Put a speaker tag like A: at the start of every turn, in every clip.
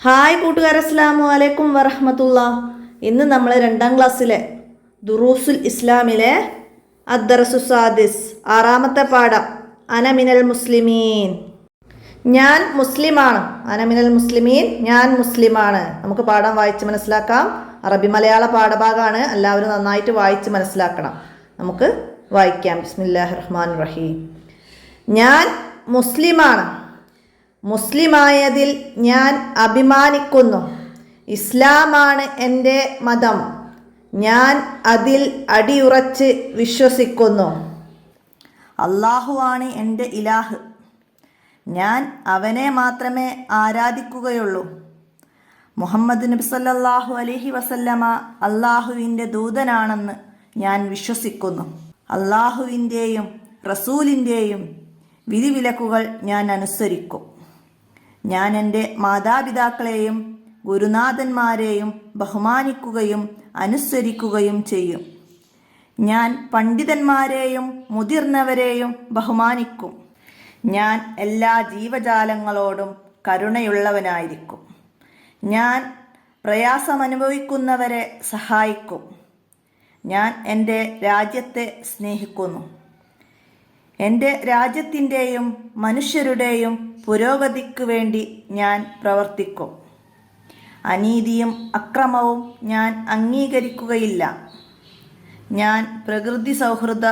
A: Hi കൂട്ടുകാരെ, അസ്സലാമു അലൈക്കും വറഹ്മത്തുള്ളാ. ഇന്ന് നമ്മൾ 2ാം ക്ലാസ്സിലെ ദുറൂസുൽ ഇസ്ലാമിലെ അദ്ദർസു സാദിസ് 6ാമത്തെ പാഠം അനമിനൽ മുസ്ലിമീൻ, ഞാൻ മുസ്ലിമാണ്. അനമിനൽ മുസ്ലിമീൻ, ഞാൻ മുസ്ലിമാണ്. നമുക്ക് പാഠം വായിച്ച് മനസ്സിലാക്കാം. അറബി മലയാള പാഠഭാഗമാണ്, എല്ലാവരും നന്നായിട്ട് വായിച്ച് മനസ്സിലാക്കണം. നമുക്ക് വായിക്കാം. ബിസ്മില്ലാഹിർ റഹ്മാനിർ റഹീം. ഞാൻ മുസ്ലിമാണ്. മുസ്ലിമായതിൽ ഞാൻ അഭിമാനിക്കുന്നു. ഇസ്ലാമാണ് എൻ്റെ മതം. ഞാൻ അതിൽ അടിയുറച്ച് വിശ്വസിക്കുന്നു. അള്ളാഹുവാണ് എൻ്റെ ഇലാഹ്. ഞാൻ അവനെ മാത്രമേ ആരാധിക്കുകയുള്ളൂ. മുഹമ്മദ് നബി സല്ലല്ലാഹു അലൈഹി വസല്ലമ അള്ളാഹുവിൻ്റെ ദൂതനാണെന്ന് ഞാൻ വിശ്വസിക്കുന്നു. അള്ളാഹുവിൻ്റെയും റസൂലിൻ്റെയും വിധിവിലക്കുകൾ ഞാൻ അനുസരിക്കും. ഞാൻ എൻ്റെ മാതാപിതാക്കളെയും ഗുരുനാഥന്മാരെയും ബഹുമാനിക്കുകയും അനുസരിക്കുകയും ചെയ്യും. ഞാൻ പണ്ഡിതന്മാരെയും മുതിർന്നവരെയും ബഹുമാനിക്കും. ഞാൻ എല്ലാ ജീവജാലങ്ങളോടും കരുണയുള്ളവനായിരിക്കും. ഞാൻ പ്രയാസമനുഭവിക്കുന്നവരെ സഹായിക്കും. ഞാൻ എൻ്റെ രാജ്യത്തെ സ്നേഹിക്കുന്നു. എൻ്റെ രാജ്യത്തിൻ്റെയും മനുഷ്യരുടെയും പുരോഗതിക്ക് വേണ്ടി ഞാൻ പ്രവർത്തിക്കും. അനീതിയും അക്രമവും ഞാൻ അംഗീകരിക്കുകയില്ല. ഞാൻ പ്രകൃതി സൗഹൃദ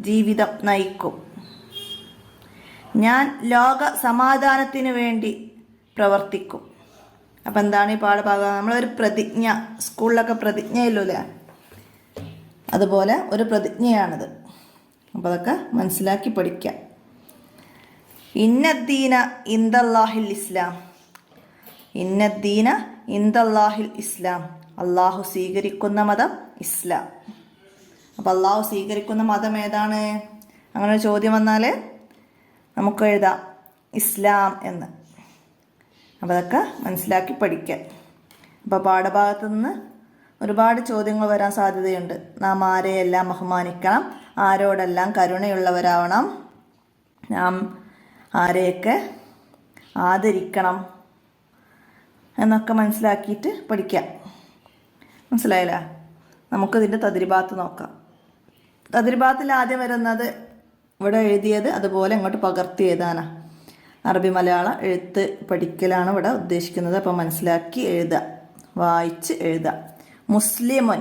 A: ജീവിതം നയിക്കും. ഞാൻ ലോക സമാധാനത്തിനു വേണ്ടി പ്രവർത്തിക്കും. അപ്പം എന്താണ് ഈ പാഠഭാഗം? നമ്മളൊരു പ്രതിജ്ഞ, സ്കൂളിലൊക്കെ പ്രതിജ്ഞയില്ലേ, അതുപോലെ ഒരു പ്രതിജ്ഞയാണിത്. അപ്പോൾ അതൊക്കെ മനസ്സിലാക്കി പഠിക്കാം. ഇന്നദ്ദീന ഇന്ദല്ലാഹിൽ ഇസ്ലാം. ഇന്നദ്ദീന ഇന്ദല്ലാഹിൽ ഇസ്ലാം. അള്ളാഹു സ്വീകരിക്കുന്ന മതം ഇസ്ലാം. അപ്പോൾ അള്ളാഹു സ്വീകരിക്കുന്ന മതം ഏതാണ്? അങ്ങനെ ഒരു ചോദ്യം വന്നാൽ നമുക്ക് എഴുതാം ഇസ്ലാം എന്ന്. അപ്പോൾ അതൊക്കെ മനസ്സിലാക്കി പഠിക്കാം. അപ്പോൾ പാഠഭാഗത്തു നിന്ന് ഒരുപാട് ചോദ്യങ്ങൾ വരാൻ സാധ്യതയുണ്ട്. നാം ആരെയെല്ലാം ബഹുമാനിക്കണം, ആരോടെല്ലാം കരുണയുള്ളവരാവണം, നാം ആരെയൊക്കെ ആദരിക്കണം എന്നൊക്കെ മനസ്സിലാക്കിയിട്ട് പഠിക്കാം. മനസ്സിലായില്ല? നമുക്കിതിൻ്റെ തദ്രിബാത്ത് നോക്കാം. തദ്രിബാത്തിൽ ആദ്യം വരുന്നത് ഇവിടെ എഴുതിയത് അതുപോലെ ഇങ്ങോട്ട് പകർത്തി എഴുതാനാണ്. അറബി മലയാള എഴുത്ത് പഠിക്കലാണ് ഇവിടെ ഉദ്ദേശിക്കുന്നത്. അപ്പോൾ മനസ്സിലാക്കി എഴുതുക, വായിച്ച് എഴുതുക. മുസ്ലിമുൻ,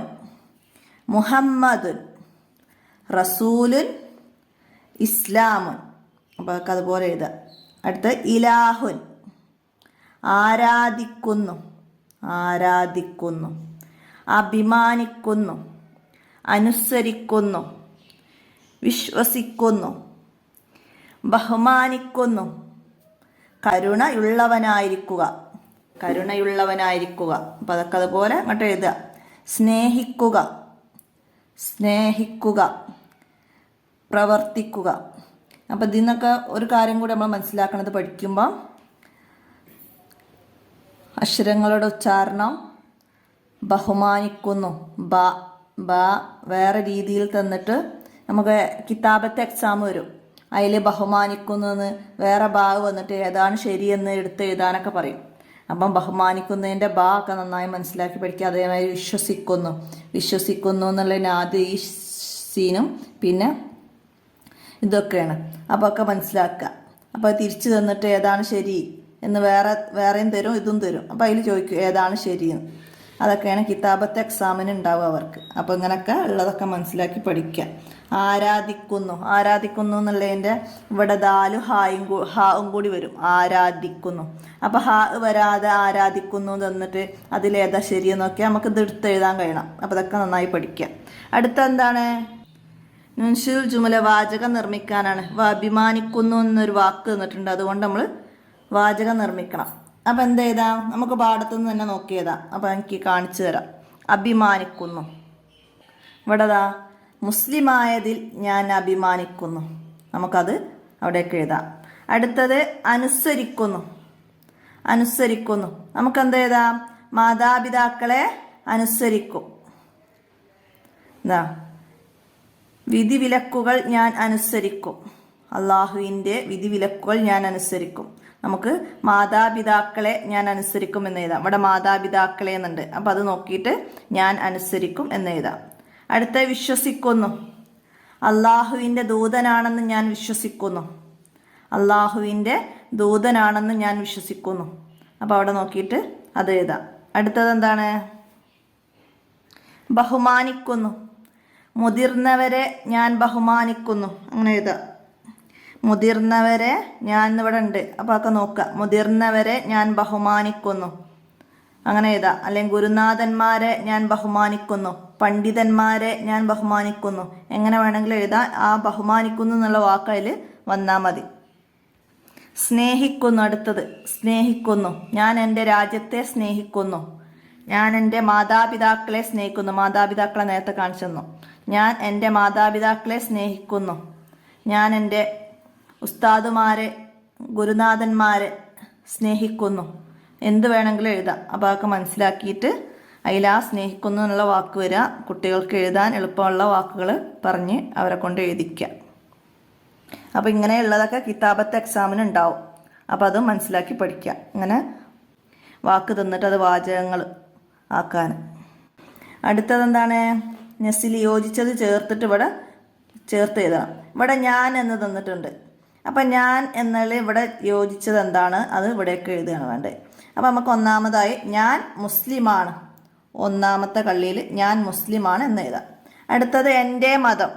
A: മുഹമ്മദുൻ, റസൂലുൻ, ഇസ്ലാമുൻ. അപ്പോൾ അതൊക്കെ അതുപോലെ എഴുതുക. അടുത്ത ഇലാഹുൻ, ആരാധിക്കുന്നു, ആരാധിക്കുന്നു, അഭിമാനിക്കുന്നു, അനുസരിക്കുന്നു, വിശ്വസിക്കുന്നു, ബഹുമാനിക്കുന്നു, കരുണയുള്ളവനായിരിക്കുക, കരുണയുള്ളവനായിരിക്കുക. അപ്പോൾ അതൊക്കെ അതുപോലെ അങ്ങോട്ട് എഴുതുക. സ്നേഹിക്കുക, സ്നേഹിക്കുക, പ്രവർത്തിക്കുക. അപ്പോൾ ഇതിൽ നിന്നൊക്കെ ഒരു കാര്യം കൂടി നമ്മൾ മനസ്സിലാക്കണത്, പഠിക്കുമ്പോൾ അക്ഷരങ്ങളുടെ ഉച്ചാരണം ബഹുമാനിക്കുന്നു, ബ ബ വേറെ രീതിയിൽ തന്നിട്ട് നമുക്ക് കിതാബത്തെ എക്സാം വരും, അതിൽ ബഹുമാനിക്കുന്നു എന്ന് വേറെ ബാഗ് വന്നിട്ട് ഏതാണ് ശരിയെന്ന് എടുത്ത് എഴുതാനൊക്കെ പറയും. അപ്പം ബഹുമാനിക്കുന്നതിൻ്റെ ബാ ഒക്കെ നന്നായി മനസ്സിലാക്കി പഠിക്കുക. അതേമാതിരി വിശ്വസിക്കുന്നു, വിശ്വസിക്കുന്നു എന്നുള്ളതിന് ആദ്യം ഈ സീനും പിന്നെ ഇതൊക്കെയാണ്. അപ്പോൾ ഒക്കെ മനസ്സിലാക്കുക. അപ്പോൾ തിരിച്ചു തന്നിട്ട് ഏതാണ് ശരി എന്ന് വേറെയും തരും, ഇതും തരും. അപ്പോൾ അതിൽ ചോദിക്കും ഏതാണ് ശരിയെന്ന്. അതൊക്കെയാണ് കിതാബത്തെ എക്സാമിന് ഉണ്ടാവുക അവർക്ക്. അപ്പോൾ ഇങ്ങനെയൊക്കെ ഉള്ളതൊക്കെ മനസ്സിലാക്കി പഠിക്കുക. ആരാധിക്കുന്നു, ആരാധിക്കുന്നു എന്നുള്ളതിൻ്റെ ഇവിടെ ദാലും ഹായും കൂടി വരും. ആരാധിക്കുന്നു. അപ്പോൾ ഹാ വരാതെ ആരാധിക്കുന്നു തന്നിട്ട് അതിലേതാ ശരിയെന്നൊക്കെ നമുക്ക് ഇത് എടുത്ത് എഴുതാൻ കഴിയണം. അപ്പോൾ അതൊക്കെ നന്നായി പഠിക്കുക. അടുത്ത എന്താണ്? നുൻഷുൽ ജുമല, വാചകം നിർമ്മിക്കാനാണ്. അഭിമാനിക്കുന്നു എന്നൊരു വാക്ക് തന്നിട്ടുണ്ട്, അതുകൊണ്ട് നമ്മൾ വാചകം നിർമ്മിക്കണം. അപ്പം എന്ത് എഴുതാം? നമുക്ക് പാഠത്തുനിന്ന് തന്നെ നോക്കി എഴുതാം. അപ്പം എനിക്ക് കാണിച്ചു തരാം. അഭിമാനിക്കുന്നു, ഇവിടെതാ മുസ്ലിമായതിൽ ഞാൻ അഭിമാനിക്കുന്നു. നമുക്കത് അവിടേക്ക് എഴുതാം. അടുത്തത് അനുസരിക്കുന്നു, അനുസരിക്കുന്നു. നമുക്കെന്ത് എഴുതാം? മാതാപിതാക്കളെ അനുസരിക്കും. എന്താ? വിധിവിലക്കുകൾ ഞാൻ അനുസരിക്കും. അള്ളാഹുവിൻ്റെ വിധിവിലക്കുകൾ ഞാൻ അനുസരിക്കും. നമുക്ക് മാതാപിതാക്കളെ ഞാൻ അനുസരിക്കും എന്ന് എഴുതാം. ഇവിടെ മാതാപിതാക്കളെ എന്നുണ്ട്, അപ്പം അത് നോക്കിയിട്ട് ഞാൻ അനുസരിക്കും എന്ന് എഴുതാം. അടുത്ത വിശ്വസിക്കുന്നു. അള്ളാഹുവിൻ്റെ ദൂതനാണെന്ന് ഞാൻ വിശ്വസിക്കുന്നു. അള്ളാഹുവിൻ്റെ ദൂതനാണെന്ന് ഞാൻ വിശ്വസിക്കുന്നു. അപ്പോൾ അവിടെ നോക്കിയിട്ട് അത് എഴുതാം. അടുത്തത് എന്താണ്? ബഹുമാനിക്കുന്നു. മുതിർന്നവരെ ഞാൻ ബഹുമാനിക്കുന്നു. അങ്ങനെ എഴുതാം. മുതിർന്നവരെ ഞാൻ ഇവിടെ ഉണ്ട്, അപ്പോൾ ഒക്കെ നോക്കുക. മുതിർന്നവരെ ഞാൻ ബഹുമാനിക്കുന്നു, അങ്ങനെ എഴുതാം. അല്ലെങ്കിൽ ഗുരുനാഥന്മാരെ ഞാൻ ബഹുമാനിക്കുന്നു, പണ്ഡിതന്മാരെ ഞാൻ ബഹുമാനിക്കുന്നു, എങ്ങനെ വേണമെങ്കിലും എഴുതാം. ആ ബഹുമാനിക്കുന്നു എന്നുള്ള വാക്ക് അതിൽ വന്നാൽ മതി. സ്നേഹിക്കുന്നു. അടുത്തത് സ്നേഹിക്കുന്നു. ഞാൻ എൻ്റെ രാജ്യത്തെ സ്നേഹിക്കുന്നു. ഞാൻ എൻ്റെ മാതാപിതാക്കളെ സ്നേഹിക്കുന്നു. മാതാപിതാക്കളെ നേരത്തെ കാണിച്ചു തന്നു. ഞാൻ എൻ്റെ മാതാപിതാക്കളെ സ്നേഹിക്കുന്നു. ഞാൻ എൻ്റെ ഉസ്താദുമാരെ ഗുരുനാഥന്മാരെ സ്നേഹിക്കുന്നു. എന്ത് വേണമെങ്കിലും എഴുതാം. അപ്പോൾ അതൊക്കെ മനസ്സിലാക്കിയിട്ട് അതിലാ സ്നേഹിക്കുന്നു എന്നുള്ള വാക്ക് വരിക. കുട്ടികൾക്ക് എഴുതാൻ എളുപ്പമുള്ള വാക്കുകൾ പറഞ്ഞ് അവരെ കൊണ്ട് എഴുതിക്കുക. അപ്പോൾ ഇങ്ങനെയുള്ളതൊക്കെ കിതാബത്ത് എക്സാമിന് ഉണ്ടാവും. അപ്പോൾ അത് മനസ്സിലാക്കി പഠിക്കുക. ഇങ്ങനെ വാക്ക് തന്നിട്ട് അത് വാചകങ്ങൾ ആക്കാൻ. അടുത്തതെന്താണ്? നെസിൽ യോജിച്ചത് ചേർത്തിട്ട് ഇവിടെ ചേർത്ത് എഴുതണം. ഇവിടെ ഞാൻ എന്ന് തന്നിട്ടുണ്ട്. അപ്പം ഞാൻ എന്നുള്ള ഇവിടെ യോജിച്ചത് എന്താണ് അത് ഇവിടേക്ക് എഴുതുകയാണ് വേണ്ടത്. അപ്പം നമുക്ക് ഒന്നാമതായി ഞാൻ മുസ്ലിമാണ്. ഒന്നാമത്തെ കള്ളിയിൽ ഞാൻ മുസ്ലിമാണ് എന്ന് എഴുതാം. അടുത്തത് എൻ്റെ മതം.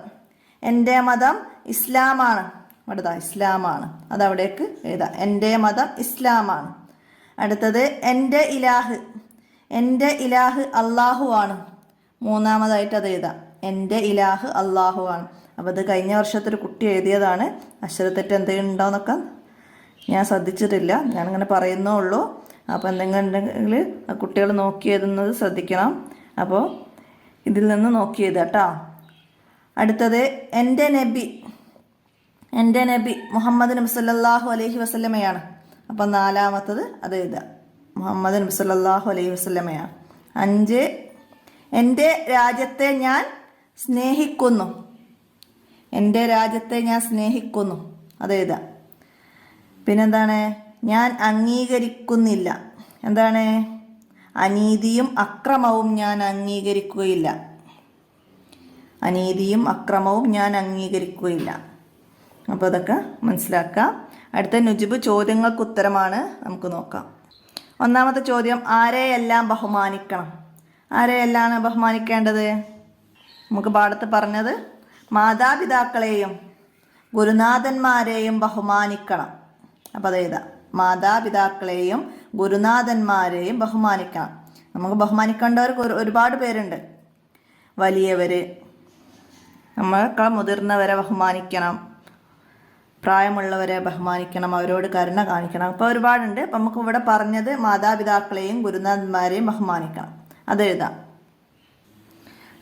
A: എൻ്റെ മതം ഇസ്ലാമാണ്. ഇവിടുത്തെ ഇസ്ലാമാണ്, അതവിടേക്ക് എഴുതാം. എൻ്റെ മതം ഇസ്ലാമാണ്. അടുത്തത് എൻ്റെ ഇലാഹ്. എൻ്റെ ഇലാഹ് അള്ളാഹു ആണ്. മൂന്നാമതായിട്ട് അത് എഴുതാം. എൻ്റെ ഇലാഹ് അള്ളാഹു ആണ്. അപ്പോൾ ഇത് കഴിഞ്ഞ വർഷത്തെ ഒരു കുട്ടി എഴുതിയതാണ്. അക്ഷരത്തെറ്റ് എന്തെങ്കിലും ഉണ്ടോയെന്നൊക്കെ ഞാൻ ശ്രദ്ധിച്ചിട്ടില്ല, ഞാനിങ്ങനെ പറയുന്നേ ഉള്ളൂ. അപ്പോൾ എന്തെങ്കിലും ഉണ്ടെങ്കിൽ കുട്ടികൾ നോക്കി എഴുതുന്നത് ശ്രദ്ധിക്കണം. അപ്പോൾ ഇതിൽ നിന്ന് നോക്കി എഴുതുക കേട്ടോ. അടുത്തത് എൻ്റെ നബി. എൻ്റെ നബി മുഹമ്മദ് നബി സല്ലല്ലാഹു അലൈഹി വസല്ലമയാണ്. അപ്പം നാലാമത്തത് അത് എഴുതുക. മുഹമ്മദ് നബി സല്ലല്ലാഹു അലൈഹി വസല്ലമയാണ്. 5 എൻ്റെ രാജ്യത്തെ ഞാൻ സ്നേഹിക്കുന്നു. എൻ്റെ രാജ്യത്തെ ഞാൻ സ്നേഹിക്കുന്നു, അത് എഴുതാം. പിന്നെന്താണ്? ഞാൻ അംഗീകരിക്കുന്നില്ല. എന്താണ്? അനീതിയും അക്രമവും ഞാൻ അംഗീകരിക്കുകയില്ല. അനീതിയും അക്രമവും ഞാൻ അംഗീകരിക്കുകയില്ല. അപ്പോൾ അതൊക്കെ മനസ്സിലാക്കാം. അടുത്ത നുജിബ് ചോദ്യങ്ങൾക്ക് ഉത്തരമാണ്, നമുക്ക് നോക്കാം. ഒന്നാമത്തെ ചോദ്യം, ആരെയെല്ലാം ബഹുമാനിക്കണം? ആരെയെല്ലാം ബഹുമാനിക്കേണ്ടത്? നമുക്ക് പാഠത്ത് പറഞ്ഞത് മാതാപിതാക്കളെയും ഗുരുനാഥന്മാരെയും ബഹുമാനിക്കണം. അപ്പോൾ അത് എഴുതാം. മാതാപിതാക്കളെയും ഗുരുനാഥന്മാരെയും ബഹുമാനിക്കണം. നമുക്ക് ബഹുമാനിക്കേണ്ടവർക്ക് ഒരുപാട് പേരുണ്ട്. വലിയവർ, നമ്മളൊക്കെ മുതിർന്നവരെ ബഹുമാനിക്കണം, പ്രായമുള്ളവരെ ബഹുമാനിക്കണം, അവരോട് കരുണ കാണിക്കണം. അപ്പോൾ ഒരുപാടുണ്ട്. അപ്പം നമുക്ക് ഇവിടെ പറഞ്ഞത് മാതാപിതാക്കളെയും ഗുരുനാഥന്മാരെയും ബഹുമാനിക്കണം, അത് എഴുതാം.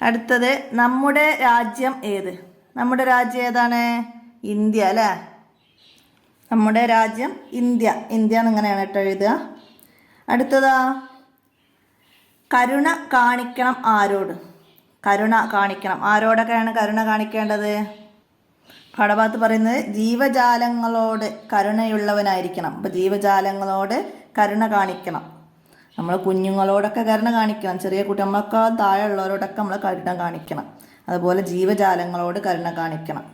A: അടുത്തത് നമ്മുടെ രാജ്യം ഏത്? നമ്മുടെ രാജ്യം ഏതാണ്? ഇന്ത്യ അല്ലേ? നമ്മുടെ രാജ്യം ഇന്ത്യ. ഇന്ത്യ എന്നിങ്ങനെയാണ് കേട്ടോ എഴുതുക. അടുത്തതാ കരുണ കാണിക്കണം ആരോട്? കരുണ കാണിക്കണം ആരോടൊക്കെയാണ് കരുണ കാണിക്കേണ്ടത്? പാഠഭാഗത്ത് പറയുന്നത് ജീവജാലങ്ങളോട് കരുണയുള്ളവനായിരിക്കണം. അപ്പോൾ ജീവജാലങ്ങളോട് കരുണ കാണിക്കണം. നമ്മൾ കുഞ്ഞുങ്ങളോടൊക്കെ കരുണ കാണിക്കണം. ചെറിയ കുട്ടി നമ്മളൊക്കെ താഴെയുള്ളവരോടൊക്കെ നമ്മൾ കരുണ കാണിക്കണം. അതുപോലെ ജീവജാലങ്ങളോട് കരുണ കാണിക്കണം,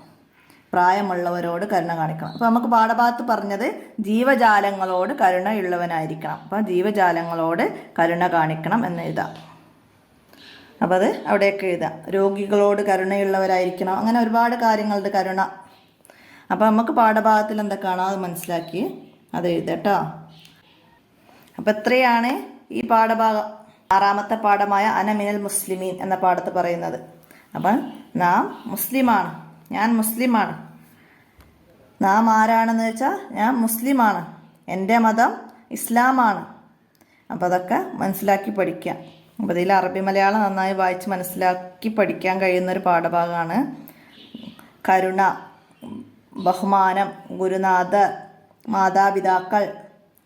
A: പ്രായമുള്ളവരോട് കരുണ കാണിക്കണം. അപ്പോൾ നമുക്ക് പാഠഭാഗത്ത് പറഞ്ഞത് ജീവജാലങ്ങളോട് കരുണയുള്ളവനായിരിക്കണം. അപ്പോൾ ജീവജാലങ്ങളോട് കരുണ കാണിക്കണം എന്ന് എഴുതാം. അപ്പോൾ അത് അവിടെയൊക്കെ എഴുതാം. രോഗികളോട് കരുണയുള്ളവരായിരിക്കണം. അങ്ങനെ ഒരുപാട് കാര്യങ്ങളുണ്ട് കരുണ. അപ്പോൾ നമുക്ക് പാഠഭാഗത്തിൽ എന്തൊക്കെയാണോ അത് മനസ്സിലാക്കി അത് എഴുതട്ടോ. അപ്പോൾ ഇത്രയാണ് ഈ പാഠഭാഗം. 6ാമത്തെ പാഠമായ അനമിനൽ മുസ്ലിമീൻ എന്ന പാഠത്ത് പറയുന്നത്. അപ്പം നാം മുസ്ലിമാണ്, ഞാൻ മുസ്ലിമാണ്. നാം ആരാണെന്ന് വെച്ചാൽ ഞാൻ മുസ്ലിമാണ്. എൻ്റെ മതം ഇസ്ലാമാണ്. അപ്പോൾ അതൊക്കെ മനസ്സിലാക്കി പഠിക്കാം. അപ്പോൾ ഇതിൽ അറബി മലയാളം നന്നായി വായിച്ച് മനസ്സിലാക്കി പഠിക്കാൻ കഴിയുന്നൊരു പാഠഭാഗമാണ്. കരുണ, ബഹുമാനം, ഗുരുനാഥർ, മാതാപിതാക്കൾ,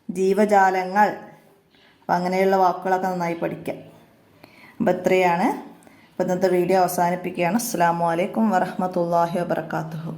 A: ജീവജാലങ്ങൾ, അപ്പം അങ്ങനെയുള്ള വാക്കുകളൊക്കെ നന്നായി പഠിക്കാം. അപ്പോൾ ഇത്രയാണ്. അപ്പോൾ ഇന്നത്തെ വീഡിയോ അവസാനിപ്പിക്കുകയാണ്. അസ്സലാമു അലൈക്കും വറഹ്മത്തുള്ളാഹി വബറകാതുഹു.